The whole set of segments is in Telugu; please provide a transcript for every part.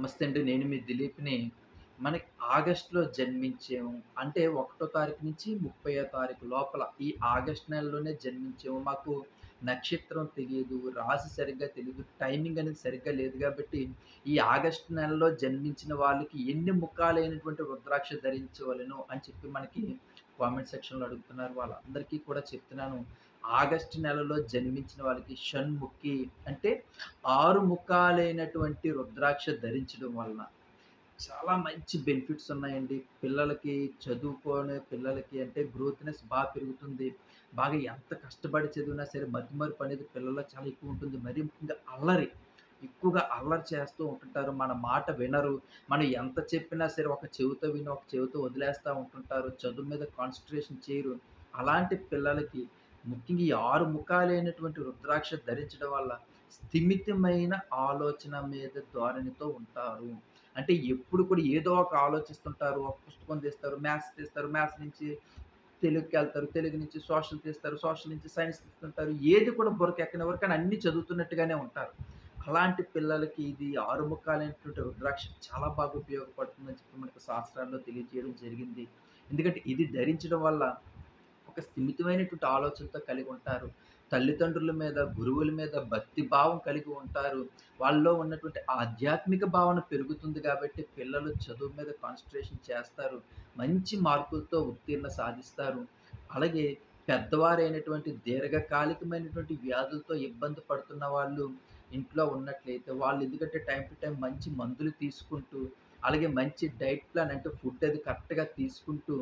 నమస్తే అండి. నేను మీ దిలీప్‌ని. మనకి ఆగస్ట్‌లో జన్మించాము. అంటే 1 తారీఖు నుంచి 30 తారీఖు లోపల ఈ ఆగస్ట్ నెలలోనే జన్మించాము. మాకు నక్షత్రం తెలీదు, రాశి సరిగ్గా తెలీదు, టైమింగ్ అనేది సరిగ్గా లేదు గాబట్టి, ఈ ఆగస్ట్ నెలలో జన్మించిన వాళ్ళకి ఎన్ని ముఖాలైనటువంటి రుద్రాక్ష ధరించవలెను అని చెప్పి మనకి కామెంట్ సెక్షన్‌లో అడుగుతున్నారు. వాళ్ళందరికీ కూడా చెప్తున్నాను. ఆగస్ట్ నెలలో జన్మించిన వాళ్ళకి షణ్ముఖి అంటే 6 ముఖాలైనటువంటి రుద్రాక్ష ధరించడం వలన చాలా మంచి బెనిఫిట్స్ ఉన్నాయండి. పిల్లలకి చదువుకోనే పిల్లలకి అంటే గ్రోత్‌నెస్ పెరుగుతుంది. బాగా ఎంత కష్టపడి చదివినా సరే మతిమరుపు అనేది పిల్లల్లో చాలా ఎక్కువ ఉంటుంది. మరీ ముఖ్యంగా అల్లరి. ఎక్కువగా అల్లరి చేస్తూ ఉంటుంటారు. మన మాట వినరు. మనం ఎంత చెప్పినా సరే ఒక చెవితో విని, ఒక చెవితో వదిలేస్తా ఉంటుంటారు. చదువు మీద కాన్సంట్రేషన్ చేయరు. అలాంటి పిల్లలకి ముఖ్యంగా ఈ 6 ముఖాలైనటువంటి రుద్రాక్ష ధరించడం వల్ల స్థిమితమైన ఆలోచన మీద ధోరణితో ఉంటారు. అంటే ఎప్పుడు కూడా ఏదో ఒక ఆలోచిస్తుంటారు. ఒక పుస్తకం తీస్తారు, మ్యాథ్స్ తీస్తారు, మ్యాథ్స్ నుంచి తెలుగుకెళ్తారు, తెలుగు నుంచి సోషల్ తీస్తారు, సోషల్ నుంచి సైన్స్ తీస్తుంటారు. ఏది కూడా బుర్రకెక్కనివ్వరు. కానీ అన్నీ చదువుతున్నట్టుగానే ఉంటారు. అలాంటి పిల్లలకి ఇది ఆరుముఖాలైనటువంటి రుద్రాక్ష చాలా బాగా ఉపయోగపడుతుందని చెప్పి మనకు శాస్త్రాల్లో తెలియజేయడం జరిగింది. ఎందుకంటే ఇది ధరించడం వల్ల ఒక స్థిమితమైనటువంటి ఆలోచనతో కలిగి ఉంటారు. తల్లిదండ్రుల మీద, గురువుల మీద భక్తి భావం కలిగి ఉంటారు. వాళ్ళలో ఉన్నటువంటి ఆధ్యాత్మిక భావన పెరుగుతుంది గాబట్టి పిల్లలు చదువు మీద కాన్సంట్రేషన్ చేస్తారు. మంచి మార్కులతో ఉత్తీర్ణ సాధిస్తారు. అలాగే పెద్దవారైనటువంటి దీర్ఘకాలికమైనటువంటి వ్యాధులతో ఇబ్బంది పడుతున్న వాళ్ళు ఇంట్లో ఉన్నట్లయితే వాళ్ళు ఎందుకంటే టైమ్ టు టైమ్ మంచి మందులు తీసుకుంటూ, అలాగే మంచి డైట్ ప్లాన్ అంటే ఫుడ్ అది కరెక్ట్‌గా తీసుకుంటూ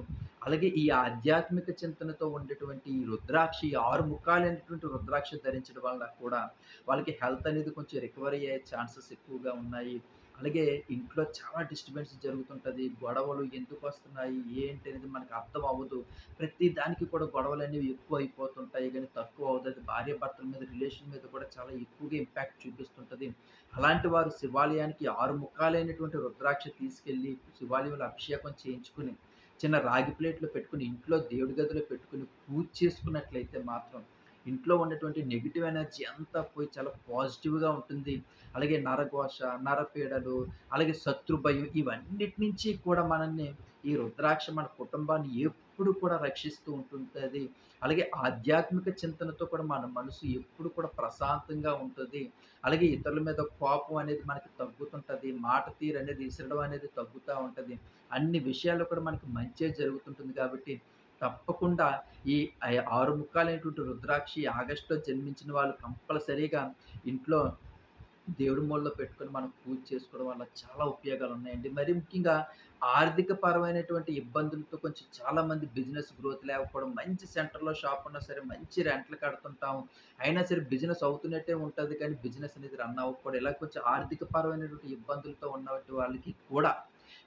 అలాగే ఈ ఆధ్యాత్మిక చింతనతో ఉండేటువంటి ఈ రుద్రాక్ష, ఈ 6 ముఖాలైనటువంటి రుద్రాక్ష ధరించడం వల్ల కూడా వాళ్ళకి హెల్త్ అనేది కొంచెం రికవరీ అయ్యే ఛాన్సెస్ ఎక్కువగా ఉన్నాయి. అలాగే ఇంట్లో చాలా డిస్టర్బెన్స్ జరుగుతుంటది. గొడవలు ఎందుకొస్తున్నాయి, ఏంటి అనేది మనకు అర్థం అవ్వదు. ప్రతి దానికి కూడా గొడవలనేవి ఎక్కువ అయిపోతుంటాయి గానీ తక్కువ అవ్వదు. అది భార్యాభర్తల మీద రిలేషన్ మీద కూడా చాలా ఎక్కువగా ఇంపాక్ట్ చూపిస్తుంటది. అలాంటి వారు శివాలయానికి 6 ముఖాలైనటువంటి రుద్రాక్ష తీసుకెళ్ళి శివాలయంలో అభిషేకం చేయించుకొని చిన్న రాగి ప్లేట్‌లో పెట్టుకొని, ఇంట్లో దేవుడి గదిలో పెట్టుకొని పూజ చేసుకున్నట్లయితే మాత్రం, ఇంట్లో ఉన్నటువంటి నెగెటివ్ ఎనర్జీ అంతా పోయి చాలా పాజిటివ్‌గా ఉంటుంది. అలాగే నరఘోష, నరపీడలు, అలాగే శత్రు భయం ఇవన్నిటి నుంచి కూడా మనల్ని ఈ రుద్రాక్ష మన కుటుంబాన్ని ఎప్పుడు కూడా రక్షిస్తూ ఉంటుంటది. అలాగే ఆధ్యాత్మిక చింతనతో కూడా మన మనసు ఎప్పుడు కూడా ప్రశాంతంగా ఉంటది. అలాగే ఇతరుల మీద కోపం అనేది మనకి తగ్గుతుంటది. మాట తీరు అనేది ఇసరడం అనేది తగ్గుతా ఉంటది. అన్ని విషయాల్లో కూడా మనకి మంచే జరుగుతుంటుంది కాబట్టి, తప్పకుండా ఈ 6 ముక్కాలైనటువంటి రుద్రాక్ష ఈ ఆగస్టులో జన్మించిన వాళ్ళు కంపల్సరీగా ఇంట్లో దేవుడి మూలలో పెట్టుకొని మనం పూజ చేసుకోవడం వల్ల చాలా ఉపయోగాలున్నాయండి. మరీ ముఖ్యంగా ఆర్థిక పరమైనటువంటి ఇబ్బందులతో కొంచెం చాలామంది బిజినెస్ గ్రోత్ లేకపోవడం, మంచి సెంటర్‌లో షాప్ ఉన్నా సరే మంచి రెంట్‌లు కడుతుంటాం. అయినా సరే బిజినెస్ అవుతున్నట్టే ఉంటది కానీ బిజినెస్ అనేది రన్ అవ్వకపోవడం, ఇలా కొంచెం ఆర్థిక పరమైనటువంటి ఇబ్బందులతో ఉన్నటువంటి వాళ్ళకి కూడా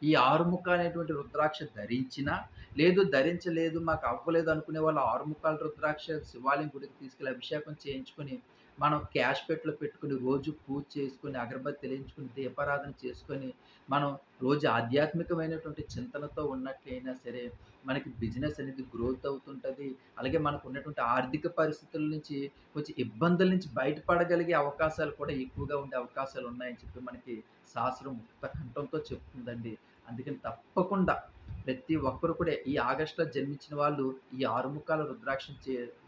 ఈ ఆరుముఖ అనేటువంటి రుద్రాక్ష ధరించినా, లేదు ధరించలేదు మాకు అవ్వలేదు అనుకునే వాళ్ళు ఆరుముఖాల రుద్రాక్ష శివాలయం గుడికి తీసుకెళ్ళి అభిషేకం చేయించుకొని మనం క్యాష్ పెట్టులో పెట్టుకొని, రోజు పూజ చేసుకొని, అగరబత్తి వెలిగించుకొని, దీపారాధన చేసుకొని, మనం రోజు ఆధ్యాత్మికమైనటువంటి చింతనతో ఉన్నట్లయినా సరే, మనకి బిజినెస్ అనేది గ్రోత్ అవుతుంటది. అలాగే మనకున్నటువంటి ఆర్థిక పరిస్థితుల నుంచి కొంచెం ఇబ్బందుల నుంచి బయటపడగలిగే అవకాశాలు కూడా ఎక్కువగా ఉండే అవకాశాలున్నాయని చెప్పి మనకి శాస్త్రం ముక్త కంఠంతో చెప్తుందండి. అందుకని తప్పకుండా ప్రతి ఒక్కరు కూడా ఈ ఆగస్టులో జన్మించిన వాళ్ళు ఈ ఆరుముఖాల రుద్రాక్షం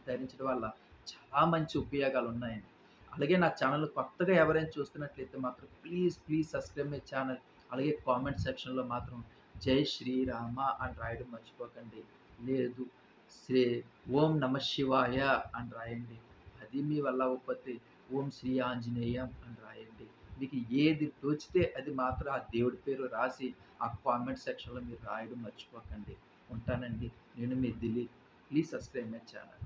ధరించడం వల్ల చాలా మంచి ఉపయోగాలున్నాయండి. అలాగే నా ఛానెల్ కొత్తగా ఎవరైనా చూస్తున్నట్లయితే మాత్రం please, please subscribe my channel. అలాగే కామెంట్ సెక్షన్‌లో మాత్రం జై శ్రీరామ అని రాయడం మర్చిపోకండి. లేదు శ్రీ ఓం నమః శివాయ అని రాయండి. అది మీ వల్ల అవ్వకపోతే ఓం శ్రీ ఆంజనేయం అని రాయండి. మీకు ఏది తోచితే అది మాత్రం ఆ దేవుడి పేరు రాసి ఆ కామెంట్ సెక్షన్‌లో మీరు రాయడం మర్చిపోకండి. ఉంటానండి. నేను మీ Dilip. Please subscribe my channel.